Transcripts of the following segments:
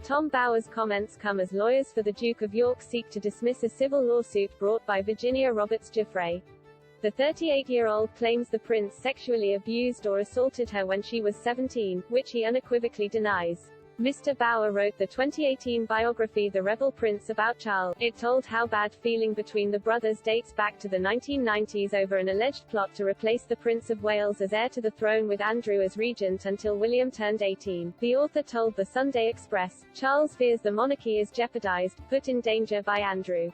Tom Bower's comments come as lawyers for the Duke of York seek to dismiss a civil lawsuit brought by Virginia Roberts Giuffre. The 38-year-old claims the prince sexually abused or assaulted her when she was 17, which he unequivocally denies. Mr. Bower wrote the 2018 biography The Rebel Prince about Charles. It told how bad feeling between the brothers dates back to the 1990s over an alleged plot to replace the Prince of Wales as heir to the throne with Andrew as regent until William turned 18. The author told the Sunday Express, Charles fears the monarchy is jeopardized, put in danger by Andrew.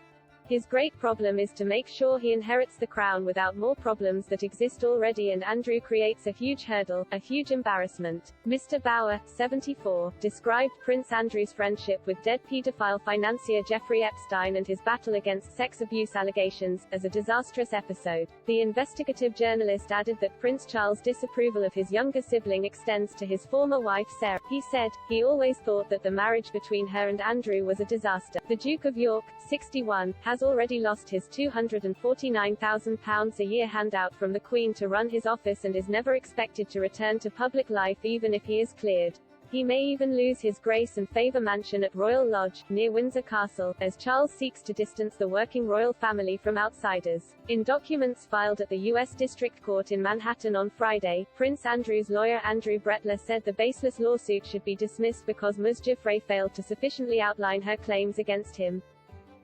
His great problem is to make sure he inherits the crown without more problems that exist already, and Andrew creates a huge hurdle, a huge embarrassment. Mr. Bower, 74, described Prince Andrew's friendship with dead pedophile financier Jeffrey Epstein and his battle against sex abuse allegations as a disastrous episode. The investigative journalist added that Prince Charles' disapproval of his younger sibling extends to his former wife Sarah. He said, he always thought that the marriage between her and Andrew was a disaster. The Duke of York, 61, has already lost his £249,000 a year handout from the Queen to run his office and is never expected to return to public life even if he is cleared. He may even lose his grace and favour mansion at Royal Lodge, near Windsor Castle, as Charles seeks to distance the working royal family from outsiders. In documents filed at the U.S. District Court in Manhattan on Friday, Prince Andrew's lawyer Andrew Brettler said the baseless lawsuit should be dismissed because Ms. Giuffre failed to sufficiently outline her claims against him.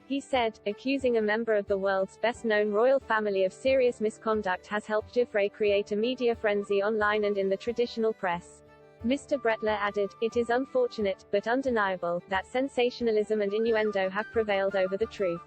He said, accusing a member of the world's best-known royal family of serious misconduct has helped Giuffre create a media frenzy online and in the traditional press. Mr. Brettler added, it is unfortunate, but undeniable, that sensationalism and innuendo have prevailed over the truth.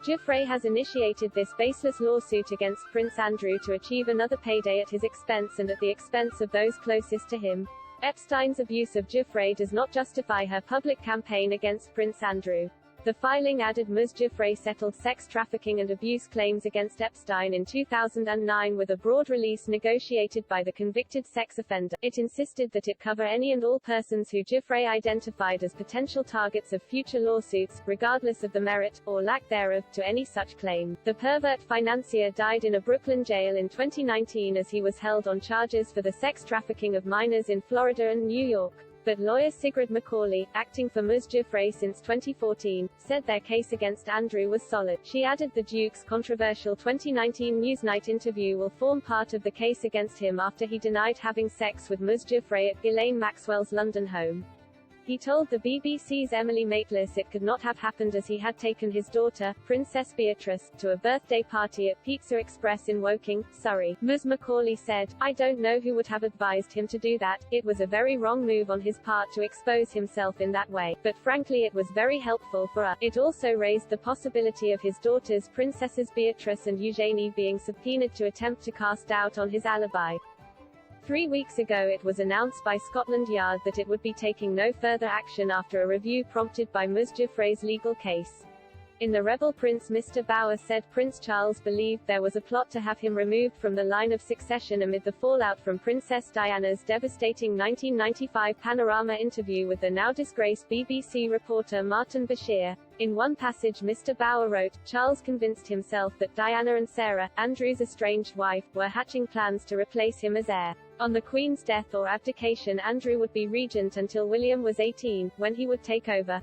Giuffre has initiated this baseless lawsuit against Prince Andrew to achieve another payday at his expense and at the expense of those closest to him. Epstein's abuse of Giuffre does not justify her public campaign against Prince Andrew. The filing added Ms. Giuffre settled sex trafficking and abuse claims against Epstein in 2009 with a broad release negotiated by the convicted sex offender. It insisted that it cover any and all persons who Giuffre identified as potential targets of future lawsuits, regardless of the merit, or lack thereof, to any such claim. The pervert financier died in a Brooklyn jail in 2019 as he was held on charges for the sex trafficking of minors in Florida and New York. But lawyer Sigrid McCauley, acting for Ms. Giuffre since 2014, said their case against Andrew was solid. She added the Duke's controversial 2019 Newsnight interview will form part of the case against him after he denied having sex with Ms. Giuffre at Ghislaine Maxwell's London home. He told the BBC's Emily Maitlis it could not have happened as he had taken his daughter, Princess Beatrice, to a birthday party at Pizza Express in Woking, Surrey. Ms. McCauley said, I don't know who would have advised him to do that. It was a very wrong move on his part to expose himself in that way, but frankly it was very helpful for us. It also raised the possibility of his daughters Princesses Beatrice and Eugenie being subpoenaed to attempt to cast doubt on his alibi. 3 weeks ago it was announced by Scotland Yard that it would be taking no further action after a review prompted by Ms. Giuffre's legal case. In The Rebel Prince, Mr. Bower said Prince Charles believed there was a plot to have him removed from the line of succession amid the fallout from Princess Diana's devastating 1995 Panorama interview with the now disgraced BBC reporter Martin Bashir. In one passage Mr. Bower wrote, Charles convinced himself that Diana and Sarah, Andrew's estranged wife, were hatching plans to replace him as heir. On the Queen's death or abdication, Andrew would be regent until William was 18, when he would take over.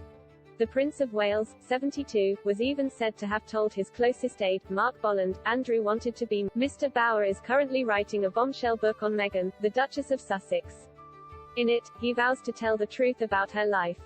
The Prince of Wales, 72, was even said to have told his closest aide, Mark Bolland, Andrew wanted to be. Mr. Bower is currently writing a bombshell book on Meghan, the Duchess of Sussex. In it, he vows to tell the truth about her life.